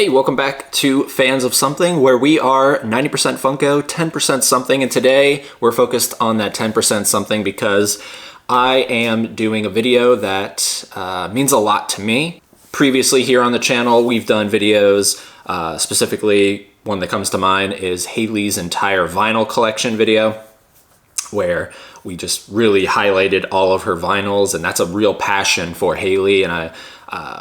Hey, welcome back to Fans of Something, where we are 90% Funko, 10% something, and today we're focused on that 10% something because I am doing a video that means a lot to me. Previously here on the channel, we've done videos, specifically one that comes to mind is Haley's entire vinyl collection video, where we just really highlighted all of her vinyls, and that's a real passion for Haley, and I'm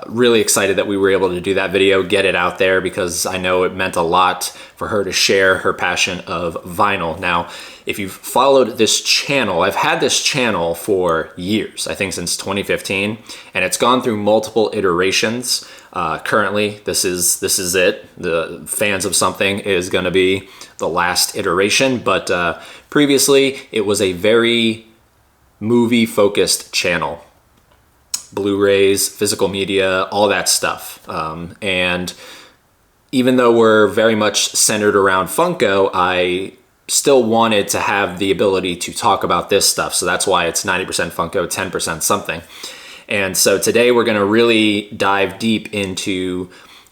really excited that we were able to do that video, get it out there, because I know it meant a lot for her to share her passion of vinyl. Now, if you've followed this channel, I've had this channel for years, I think since 2015, and it's gone through multiple iterations. Currently, this is it. The Fans of Something is going to be the last iteration, but previously it was a very movie-focused channel. Blu-rays, physical media, all that stuff. And even though we're very much centered around Funko, I still wanted to have the ability to talk about this stuff. So that's why it's 90% Funko, 10% something. And so today we're gonna really dive deep into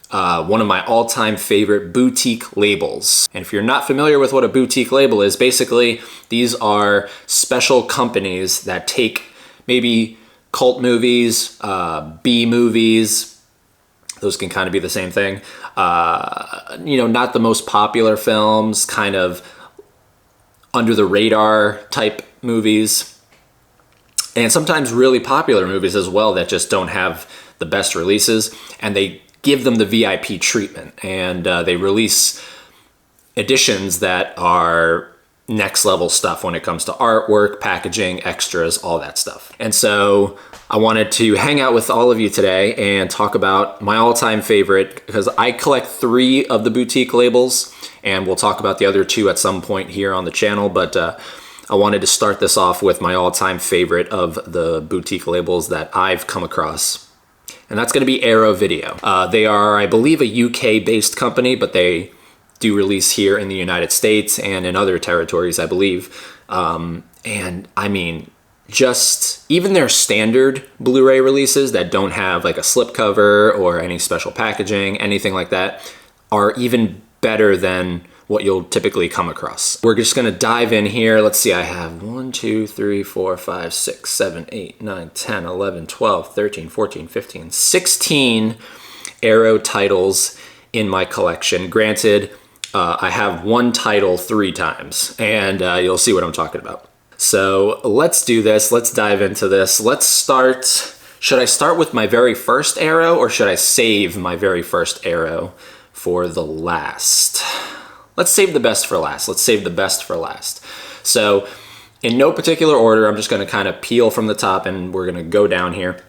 one of my all-time favorite boutique labels. And if you're not familiar with what a boutique label is, basically these are special companies that take maybe cult movies, B movies, those can kind of be the same thing. Not the most popular films, kind of under the radar type movies, and sometimes really popular movies as well that just don't have the best releases, and they give them the VIP treatment, and they release editions that are next level stuff when it comes to artwork, packaging, extras, all that stuff. And so I wanted to hang out with all of you today and talk about my all-time favorite, because I collect 3 of the boutique labels, and we'll talk about the other 2 at some point here on the channel, but I wanted to start this off with my all-time favorite of the boutique labels that I've come across, and that's gonna be Arrow Video. They are, I believe, a UK-based company, but they do release here in the United States and in other territories, I believe. And I mean, just even their standard Blu-ray releases that don't have like a slipcover or any special packaging, anything like that, are even better than what you'll typically come across. We're just gonna dive in here. Let's see, I have 1, 2, 3, 4, 5, 6, 7, 8, 9, 10, 11, 12, 13, 14, 15, 16 Arrow titles in my collection. Granted, I have one title 3 times, and you'll see what I'm talking about. So let's do this. Let's dive into this. Let's start. Should I start with my very first Arrow, or should I save my very first Arrow for the last? Let's save the best for last. Let's save the best for last. So in no particular order, I'm just going to kind of peel from the top, and we're going to go down here.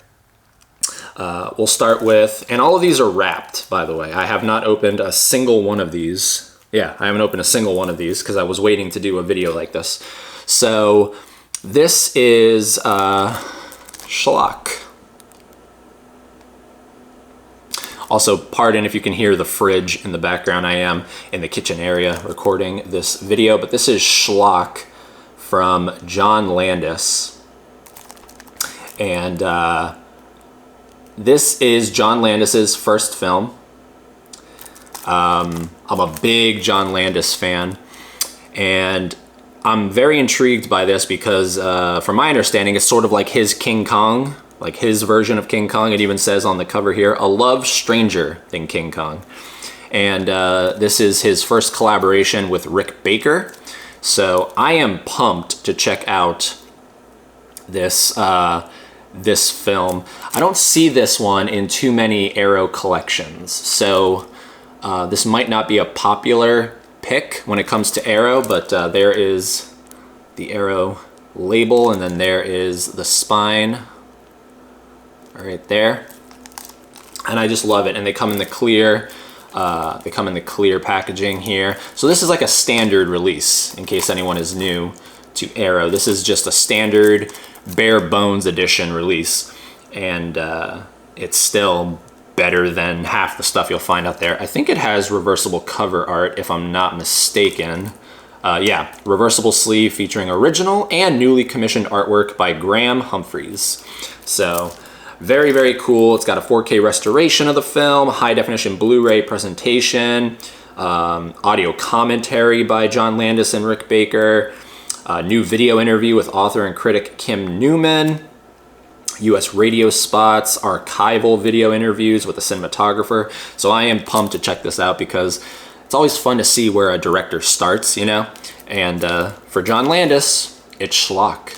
We'll start with, and all of these are wrapped, by the way. I have not opened a single one of these. Yeah, I haven't opened a single one of these because I was waiting to do a video like this. So this is Schlock. Also, pardon if you can hear the fridge in the background. I am in the kitchen area recording this video, but this is Schlock from John Landis. And this is John Landis's first film. I'm a big John Landis fan, and I'm very intrigued by this because from my understanding, it's sort of like his King Kong, like his version of King Kong. It even says on the cover here, a love stranger than King Kong. And this is his first collaboration with Rick Baker. So I am pumped to check out this this film. I don't see this one in too many Arrow collections, so this might not be a popular pick when it comes to Arrow, but there is the Arrow label, and then there is the spine right there, and I just love it. And they come in the clear. They come in the clear packaging here. So this is like a standard release, in case anyone is new to Arrow. This is just a standard bare bones edition release, and it's still better than half the stuff you'll find out there. I think it has reversible cover art, if I'm not mistaken. Yeah, reversible sleeve featuring original and newly commissioned artwork by Graham Humphreys. So Very, very cool. It's got a 4K restoration of the film, high definition Blu-ray presentation, audio commentary by John Landis and Rick Baker, new video interview with author and critic Kim Newman, US radio spots, archival video interviews with a cinematographer. So I am pumped to check this out because it's always fun to see where a director starts, you know? And for John Landis, it's Schlock.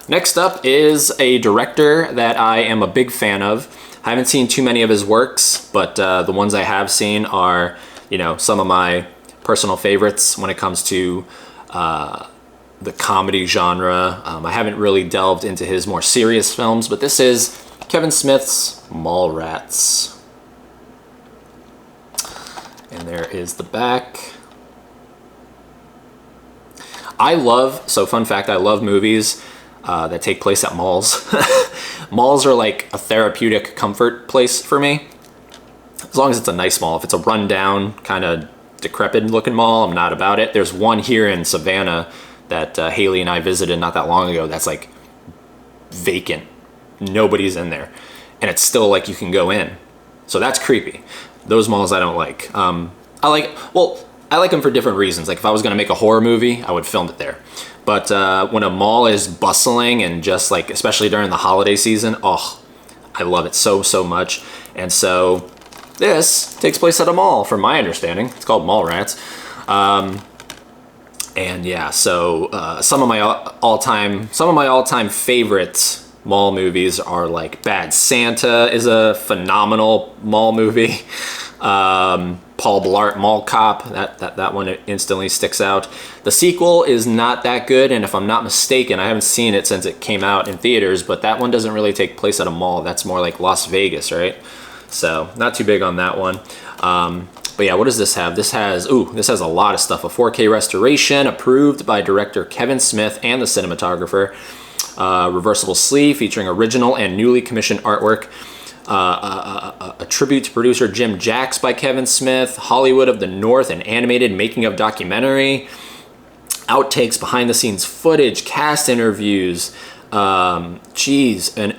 Next up is a director that I am a big fan of. I haven't seen too many of his works, but the ones I have seen are, you know, some of my personal favorites when it comes to the comedy genre. I haven't really delved into his more serious films, but this is Kevin Smith's Mallrats. And there is the back. So fun fact, I love movies that take place at malls. Malls are like a therapeutic comfort place for me. As long as it's a nice mall. If it's a rundown, kind of decrepit looking mall, I'm not about it. There's one here in Savannah that Haley and I visited not that long ago that's like vacant. Nobody's in there. And it's still like you can go in. So that's creepy. Those malls I don't like. I like them for different reasons. Like if I was gonna make a horror movie, I would film it there. But when a mall is bustling and just like, especially during the holiday season, oh, I love it so, so much. And so this takes place at a mall, from my understanding. It's called Mallrats. And yeah, so some of my all-time favorite mall movies are like Bad Santa is a phenomenal mall movie. Paul Blart Mall Cop, that one instantly sticks out. The sequel is not that good, and if I'm not mistaken, I haven't seen it since it came out in theaters, but that one doesn't really take place at a mall. That's more like Las Vegas, right? So not too big on that one. But yeah, what does this have? This has a lot of stuff. A 4K restoration approved by director Kevin Smith and the cinematographer. Reversible sleeve featuring original and newly commissioned artwork. A tribute to producer Jim Jacks by Kevin Smith. Hollywood of the North, an animated making of documentary. Outtakes, behind the scenes footage, cast interviews. An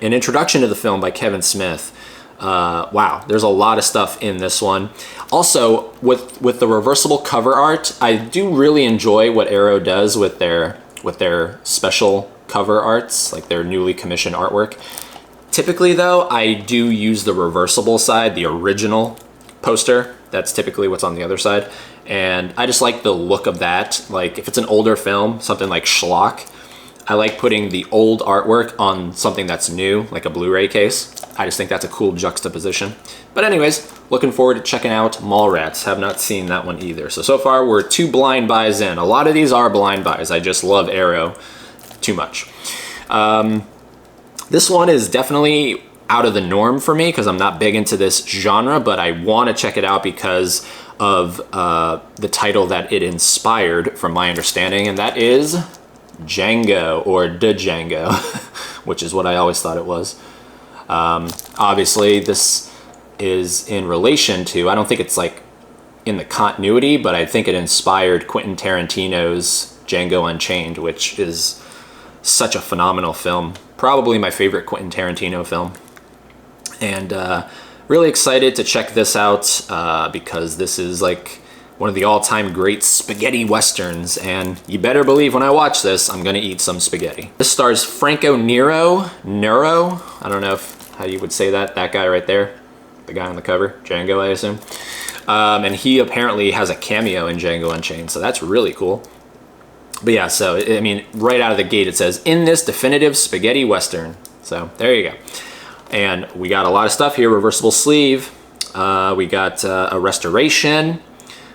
introduction to the film by Kevin Smith. Wow, there's a lot of stuff in this one. Also, with the reversible cover art, I do really enjoy what Arrow does with their special cover arts, like their newly commissioned artwork. Typically though, I do use the reversible side, the original poster. That's typically what's on the other side. And I just like the look of that. Like if it's an older film, something like Schlock, I like putting the old artwork on something that's new, like a Blu-ray case. I just think that's a cool juxtaposition. But anyways, looking forward to checking out Mallrats. Have not seen that one either. So far we're 2 blind buys in. A lot of these are blind buys. I just love Arrow too much. This one is definitely out of the norm for me because I'm not big into this genre, but I want to check it out because of the title that it inspired, from my understanding, and that is Django, or The Django, which is what I always thought it was. Obviously, this is in relation to, I don't think it's like in the continuity, but I think it inspired Quentin Tarantino's Django Unchained, which is such a phenomenal film. Probably my favorite Quentin Tarantino film. And really excited to check this out because this is like one of the all-time great spaghetti westerns, and you better believe when I watch this, I'm gonna eat some spaghetti. This stars Franco Nero, I don't know how you would say that guy right there, the guy on the cover, Django, I assume. And he apparently has a cameo in Django Unchained, so that's really cool. But yeah, so, I mean, right out of the gate it says, in this definitive spaghetti western. So, there you go. And we got a lot of stuff here. Reversible sleeve. We got a restoration.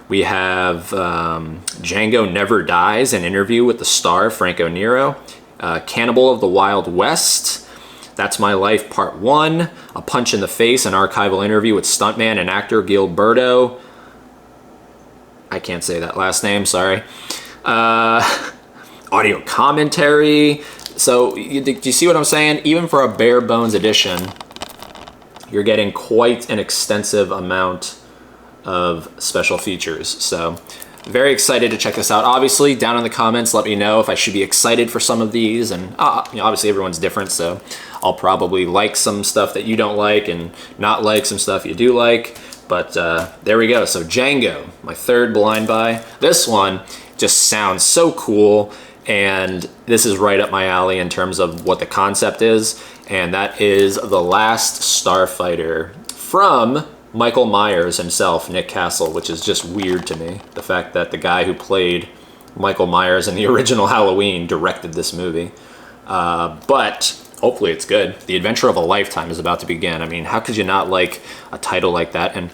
We have Django Never Dies, an interview with the star, Franco Nero. Cannibal of the Wild West. That's My Life Part 1. A Punch in the Face, an archival interview with stuntman and actor Gilberto. I can't say that last name, sorry. Audio commentary. So do you see what I'm saying? Even for a bare bones edition, you're getting quite an extensive amount of special features. So very excited to check this out. Obviously, down in the comments, let me know if I should be excited for some of these. And obviously everyone's different, so I'll probably like some stuff that you don't like and not like some stuff you do like. But there we go. So Django, my third blind buy. This one just sounds so cool, and this is right up my alley in terms of what the concept is, and that is The Last Starfighter from Michael Myers himself, Nick Castle, which is just weird to me. The fact that the guy who played Michael Myers in the original Halloween directed this movie. But hopefully it's good. The adventure of a lifetime is about to begin. I mean, how could you not like a title like that? And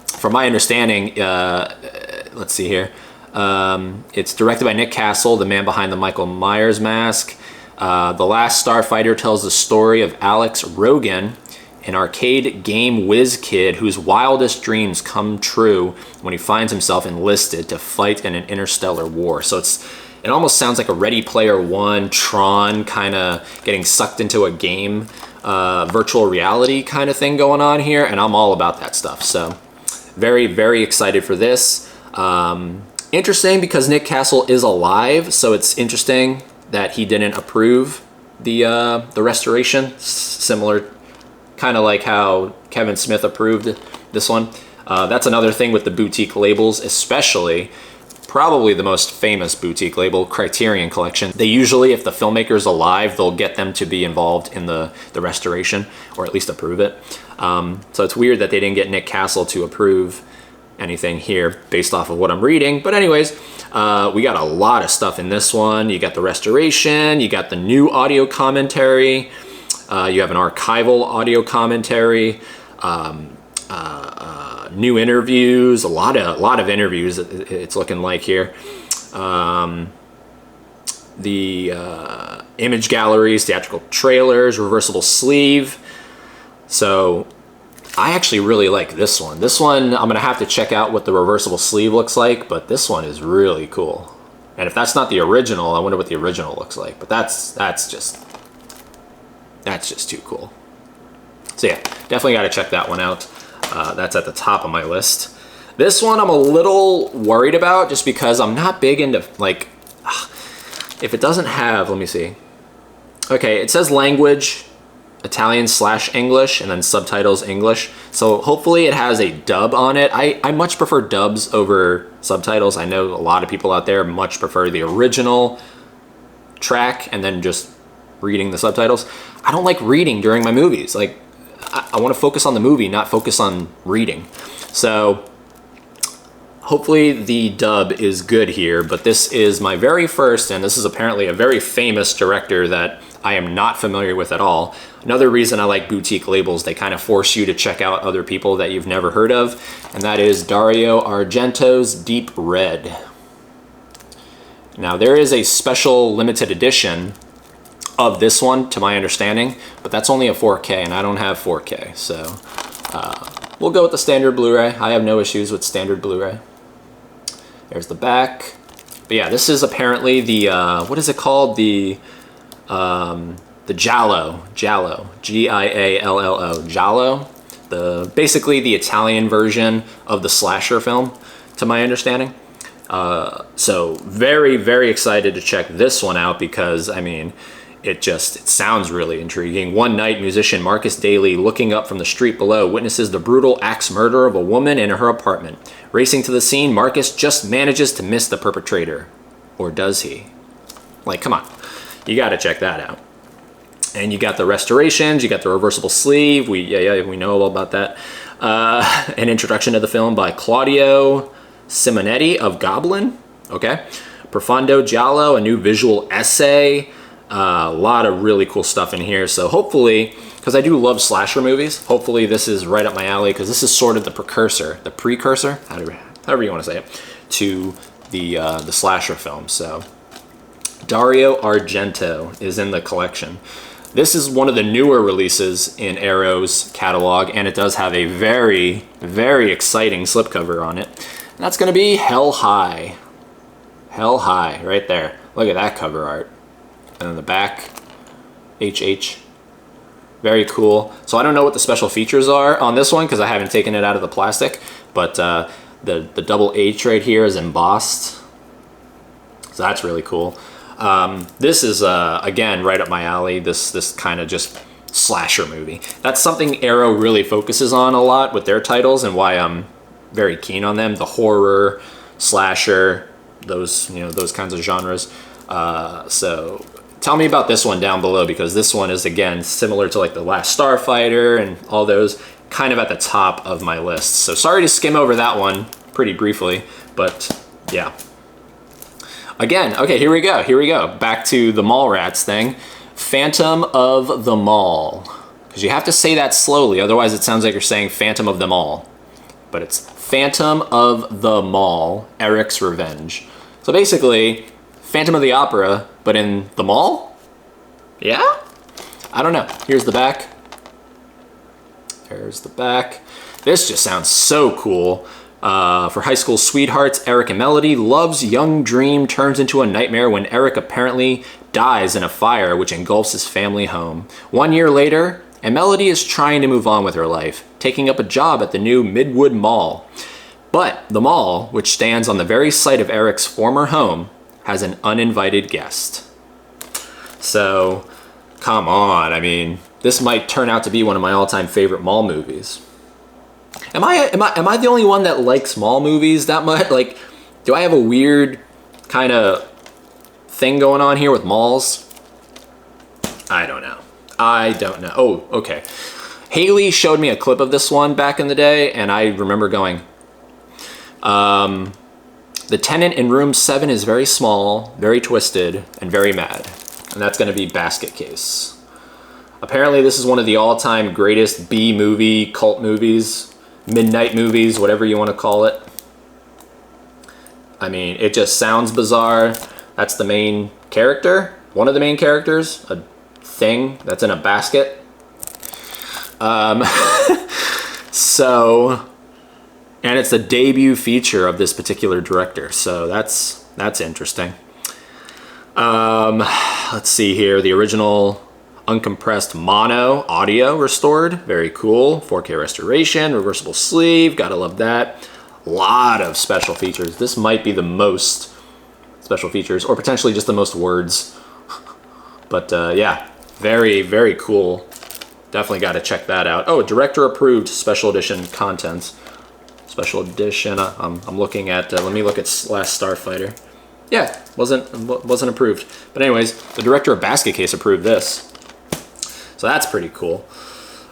from my understanding, let's see here. It's directed by Nick Castle, the man behind the Michael Myers mask. The Last Starfighter tells the story of Alex Rogan, an arcade game whiz kid whose wildest dreams come true when he finds himself enlisted to fight in an interstellar war. So it almost sounds like a Ready Player One, Tron, kind of getting sucked into a game, virtual reality kind of thing going on here, and I'm all about that stuff. So very, very excited for this. Interesting because Nick Castle is alive, so it's interesting that he didn't approve the restoration, similar kind of like how Kevin Smith approved this one. That's another thing with the boutique labels, especially probably the most famous boutique label, Criterion Collection. They usually, if the filmmaker's alive, they'll get them to be involved in the restoration, or at least approve it. So it's weird that they didn't get Nick Castle to approve anything here based off of what I'm reading. But anyways, we got a lot of stuff in this one. You got the restoration, you got the new audio commentary, you have an archival audio commentary, new interviews, a lot of interviews it's looking like here. The image galleries, theatrical trailers, reversible sleeve. So I actually really like this one. This one, I'm gonna have to check out what the reversible sleeve looks like, but this one is really cool. And if that's not the original, I wonder what the original looks like. But that's just too cool. So yeah, definitely got to check that one out. That's at the top of my list. This one I'm a little worried about just because I'm not big into, like, if it doesn't have, let me see. Okay, it says language, Italian/English, and then subtitles English. So hopefully it has a dub on it. I much prefer dubs over subtitles. I know a lot of people out there much prefer the original track and then just reading the subtitles. I don't like reading during my movies. Like, I want to focus on the movie, not focus on reading. So hopefully the dub is good here, but this is my very first, and this is apparently a very famous director that I am not familiar with at all. Another reason I like boutique labels, they kind of force you to check out other people that you've never heard of, and that is Dario Argento's Deep Red. Now there is a special limited edition of this one, to my understanding, but that's only a 4K, and I don't have 4K, so we'll go with the standard Blu-ray. I have no issues with standard Blu-ray. There's the back. But yeah, this is apparently the, what is it called? The Giallo, Giallo, Giallo. Basically the Italian version of the slasher film, to my understanding. So very, very excited to check this one out because, I mean, it sounds really intriguing. One night, musician Marcus Daly, looking up from the street below, witnesses the brutal axe murder of a woman in her apartment. Racing to the scene, Marcus just manages to miss the perpetrator. Or does he? Like, come on. You got to check that out. And you got the restorations, you got the reversible sleeve. We know all about that. An introduction to the film by Claudio Simonetti of Goblin. Okay. Profondo Giallo, a new visual essay. A lot of really cool stuff in here. So hopefully, because I do love slasher movies, hopefully this is right up my alley because this is sort of the precursor, however you want to say it, to the slasher film. So Dario Argento is in the collection. This is one of the newer releases in Arrow's catalog, and it does have a very, very exciting slipcover on it. And that's going to be Hell High. Hell High, right there. Look at that cover art. And then the back, HH. Very cool. So I don't know what the special features are on this one because I haven't taken it out of the plastic, but the double H right here is embossed. So that's really cool. This is, again, right up my alley. This kind of just slasher movie. That's something Arrow really focuses on a lot with their titles, and why I'm very keen on them. The horror, slasher, those kinds of genres. So tell me about this one down below, because this one is, again, similar to like the Last Starfighter and all those, kind of at the top of my list. So sorry to skim over that one pretty briefly, but yeah. Again, okay, here we go. Back to the Mallrats thing. Phantom of the Mall. Because you have to say that slowly, otherwise it sounds like you're saying Phantom of them all. But it's Phantom of the Mall, Eric's Revenge. So basically, Phantom of the Opera, but in the mall? Yeah? I don't know. Here's the back. There's the back. This just sounds so cool. For high school sweethearts, Eric and Melody, love's young dream turns into a nightmare when Eric apparently dies in a fire which engulfs his family home. 1 year later, and Melody is trying to move on with her life, taking up a job at the new Midwood Mall. But the mall, which stands on the very site of Eric's former home, has an uninvited guest. So, come on, I mean, this might turn out to be one of my all-time favorite mall movies. Am I the only one that likes mall movies that much? Like, do I have a weird kind of thing going on here with malls? I don't know. Oh, okay. Haley showed me a clip of this one back in the day, and I remember going, the tenant in room 7 is very small, very twisted, and very mad. And that's going to be Basket Case. Apparently this is one of the all-time greatest B-movie cult movies, midnight movies, whatever you want to call it. I mean, it just sounds bizarre. That's the main character, one of the main characters, a thing that's in a basket. So, and it's the debut feature of this particular director, so that's interesting. Let's see here, the original uncompressed mono audio restored, very cool. 4K restoration, reversible sleeve, gotta love that. A lot of special features. This might be the most special features, or potentially just the most words. But yeah, very, very cool. Definitely got to check that out. Oh, director approved special edition content. Special edition. I'm looking at. Let me look at Last Starfighter. Yeah, wasn't approved. But anyways, the director of Basket Case approved this. So that's pretty cool.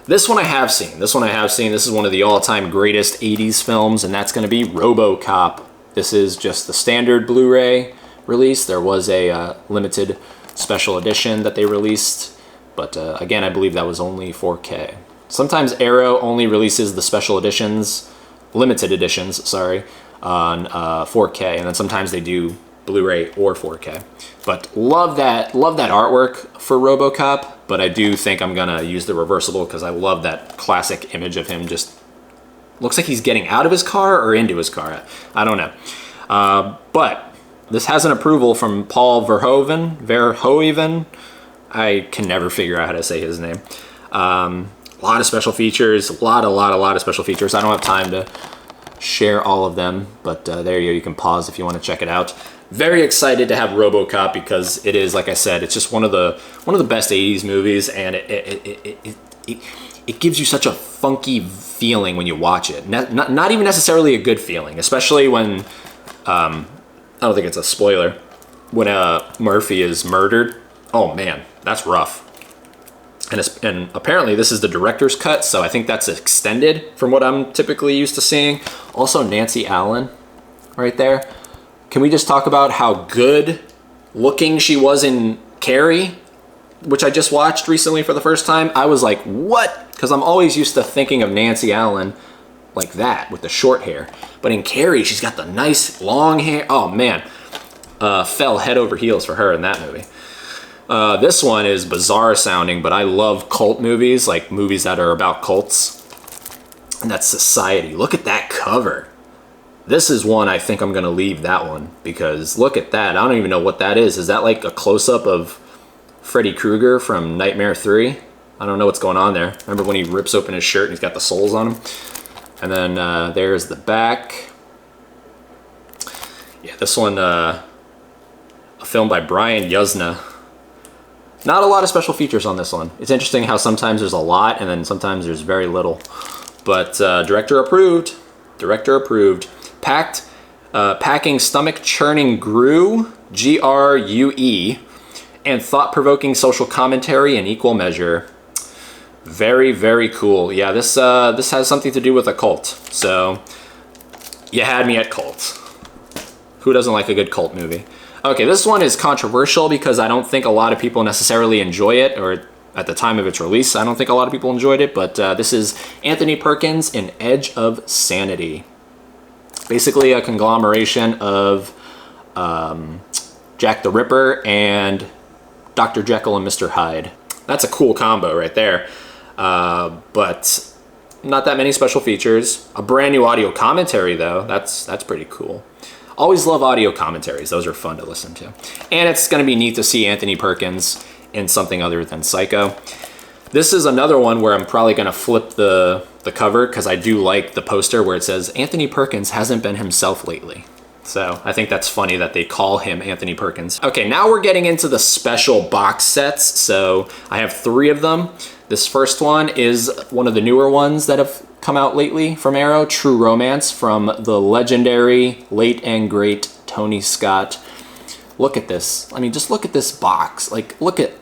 This one I have seen. This is one of the all-time greatest 80s films, and that's going to be Robocop. This is just the standard Blu-ray release. There was a limited special edition that they released, but again, I believe that was only 4K. Sometimes Arrow only releases the special editions, limited editions, sorry, on 4K, and then sometimes they do Blu-ray or 4K. But love that artwork for Robocop, but I do think I'm gonna use the reversible because I love that classic image of him just, looks like he's getting out of his car or into his car. I don't know. But this has an approval from Paul Verhoeven. I can never figure out how to say his name. A lot of special features, a lot of special features. I don't have time to share all of them, but there you go. You can pause if you want to check it out. Very excited to have Robocop because it is, like I said, it's just one of the best 80s movies, and it gives you such a funky feeling when you watch it. Not even necessarily a good feeling, especially when I don't think it's a spoiler, when Murphy is murdered. Oh man, that's rough. And apparently this is the director's cut, so I think that's extended from what I'm typically used to seeing. Also, Nancy Allen right there. Can we just talk about how good looking she was in Carrie, which I just watched recently for the first time? I was like, what? Because I'm always used to thinking of Nancy Allen like that with the short hair. But in Carrie, she's got the nice long hair. Oh man, fell head over heels for her in that movie. This one is bizarre sounding, but I love cult movies, like movies that are about cults. And that's Society. Look at that cover. This is one I think I'm going to leave that one, because look at that. I don't even know what that is. Is that like a close-up of Freddy Krueger from Nightmare 3? I don't know what's going on there. Remember when he rips open his shirt and he's got the soles on him? And then there's the back. Yeah, this one, a film by Brian Yuzna. Not a lot of special features on this one. It's interesting how sometimes there's a lot and then sometimes there's very little. But director approved. Director approved. Packing stomach churning grue, GRUE, and thought-provoking social commentary in equal measure. Very, very cool. Yeah, this has something to do with a cult. So you had me at cult. Who doesn't like a good cult movie? Okay, this one is controversial because I don't think a lot of people necessarily enjoy it, or at the time of its release, I don't think a lot of people enjoyed it, but this is Anthony Perkins in Edge of Sanity. Basically a conglomeration of Jack the Ripper and Dr. Jekyll and Mr. Hyde. That's a cool combo right there, but not that many special features. A brand new audio commentary though, that's pretty cool. Always love audio commentaries. Those are fun to listen to. And it's going to be neat to see Anthony Perkins in something other than Psycho. This is another one where I'm probably going to flip the cover because I do like the poster where it says Anthony Perkins hasn't been himself lately. So I think that's funny that they call him Anthony Perkins. Okay, now we're getting into the special box sets. So I have 3 of them. This first one is one of the newer ones that have come out lately from Arrow, True Romance, from the legendary, late and great Tony Scott. Look at this. I mean, just look at this box. Like, look at,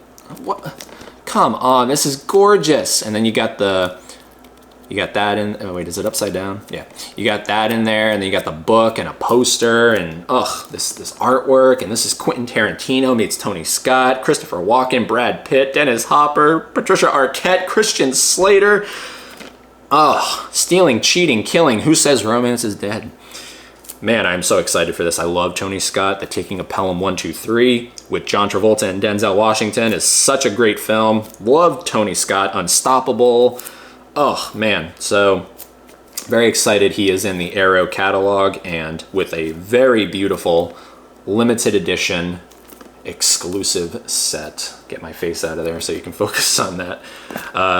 what? Come on, this is gorgeous. And then you got that in, oh wait, is it upside down? Yeah. You got that in there, and then you got the book and a poster, and this artwork, and this is Quentin Tarantino meets Tony Scott, Christopher Walken, Brad Pitt, Dennis Hopper, Patricia Arquette, Christian Slater. Stealing, cheating, killing. Who says romance is dead? Man, I'm so excited for this. I love Tony Scott. The Taking of Pelham 1, 2, 3 with John Travolta and Denzel Washington is such a great film. Love Tony Scott. Unstoppable. Oh, man. So very excited he is in the Arrow catalog and with a very beautiful limited edition exclusive set. Get my face out of there so you can focus on that.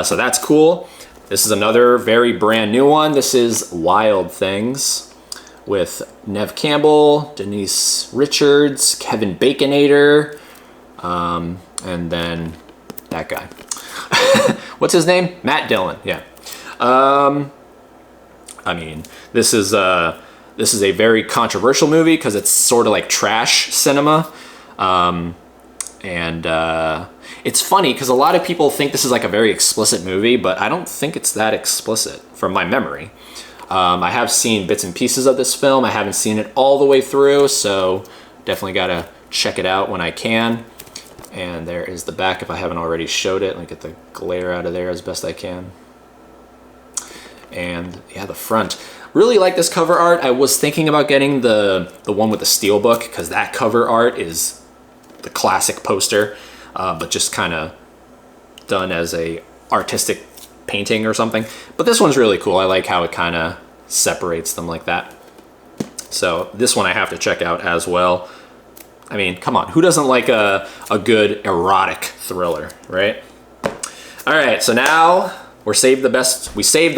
So that's cool. This is another very brand new one. This is Wild Things with Neve Campbell, Denise Richards, Kevin Baconator, and then that guy. What's his name? Matt Dillon. Yeah. I mean, this is a very controversial movie because it's sort of like trash cinema, it's funny because a lot of people think this is like a very explicit movie, but I don't think it's that explicit from my memory. I have seen bits and pieces of this film. I haven't seen it all the way through, so definitely gotta check it out when I can. And there is the back if I haven't already showed it. Let me get the glare out of there as best I can. And yeah, the front. Really like this cover art. I was thinking about getting the one with the steelbook because that cover art is the classic poster. But just kind of done as a artistic painting or something. But this one's really cool. I like how it kind of separates them like that. So this one I have to check out as well. I mean, come on, who doesn't like a good erotic thriller, right? All right, so now we saved the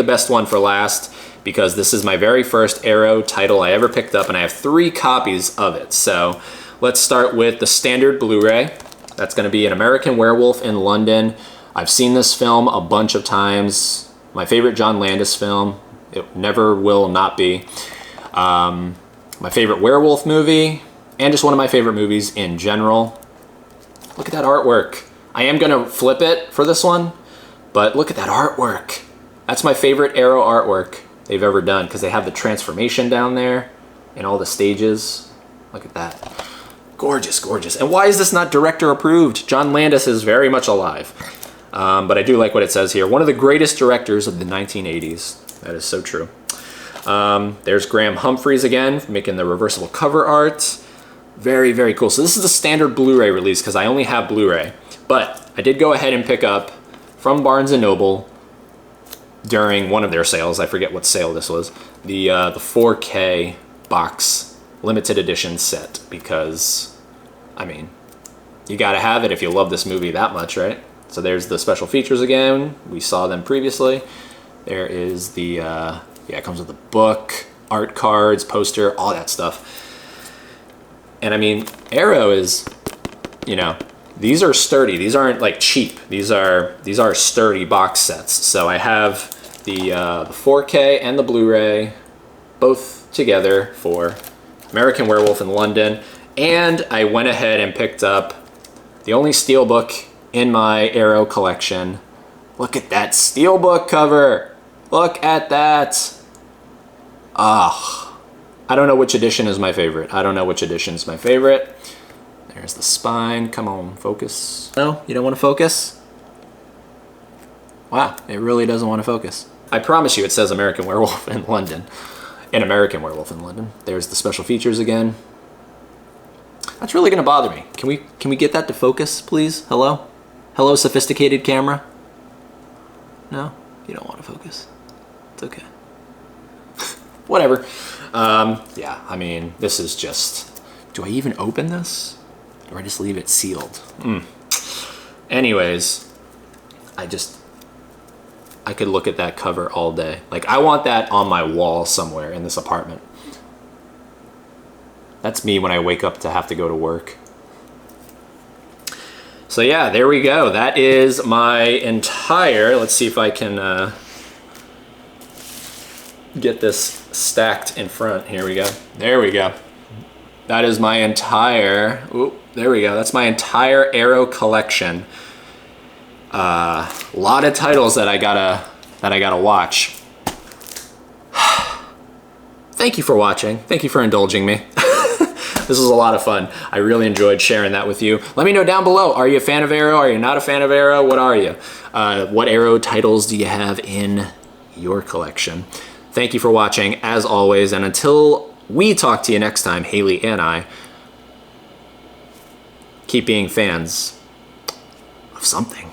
best one for last because this is my very first Arrow title I ever picked up, and I have 3 copies of it. So let's start with the standard Blu-ray. That's going to be An American Werewolf in London. I've seen this film a bunch of times. My favorite John Landis film. It never will not be. My favorite werewolf movie, and just one of my favorite movies in general. Look at that artwork. I am going to flip it for this one, but look at that artwork. That's my favorite Arrow artwork they've ever done because they have the transformation down there and all the stages. Look at that. Gorgeous, gorgeous. And why is this not director approved? John Landis is very much alive. But I do like what it says here. One of the greatest directors of the 1980s. That is so true. There's Graham Humphreys again, making the reversible cover art. Very, very cool. So this is the standard Blu-ray release because I only have Blu-ray. But I did go ahead and pick up from Barnes & Noble during one of their sales. I forget what sale this was. The 4K box limited edition set because, I mean, you gotta have it if you love this movie that much, right? So there's the special features again. We saw them previously. There is the, yeah, it comes with the book, art cards, poster, all that stuff. And I mean, Arrow is, you know, These are sturdy. These aren't like cheap. These are sturdy box sets. So I have the 4K and the Blu-ray both together for American Werewolf in London, and I went ahead and picked up the only steelbook in my Arrow collection. Look at that steelbook cover. Look at that. Ah, I don't know which edition is my favorite. There's the spine. Come on, focus. No, you don't want to focus? Wow, it really doesn't want to focus. I promise you it says American Werewolf in London. In American Werewolf in London. There's the special features again. That's really gonna bother me. Can we get that to focus, please? Hello? Hello, sophisticated camera? No? You don't want to focus. It's okay. Whatever. Yeah, I mean, this is just... Do I even open this? Or I just leave it sealed? Anyways, I could look at that cover all day. Like, I want that on my wall somewhere in this apartment. That's me when I wake up to have to go to work. So yeah, there we go. That is my entire... Let's see if I can get this stacked in front. Here we go. There we go. That is my entire... Ooh, there we go. That's my entire Arrow collection. A lot of titles that I gotta watch. Thank you for watching. Thank you for indulging me. This was a lot of fun. I really enjoyed sharing that with you. Let me know down below. Are you a fan of Arrow? Are you not a fan of Arrow? What are you? What Arrow titles do you have in your collection? Thank you for watching, as always. And until we talk to you next time, Haley and I, keep being fans of something.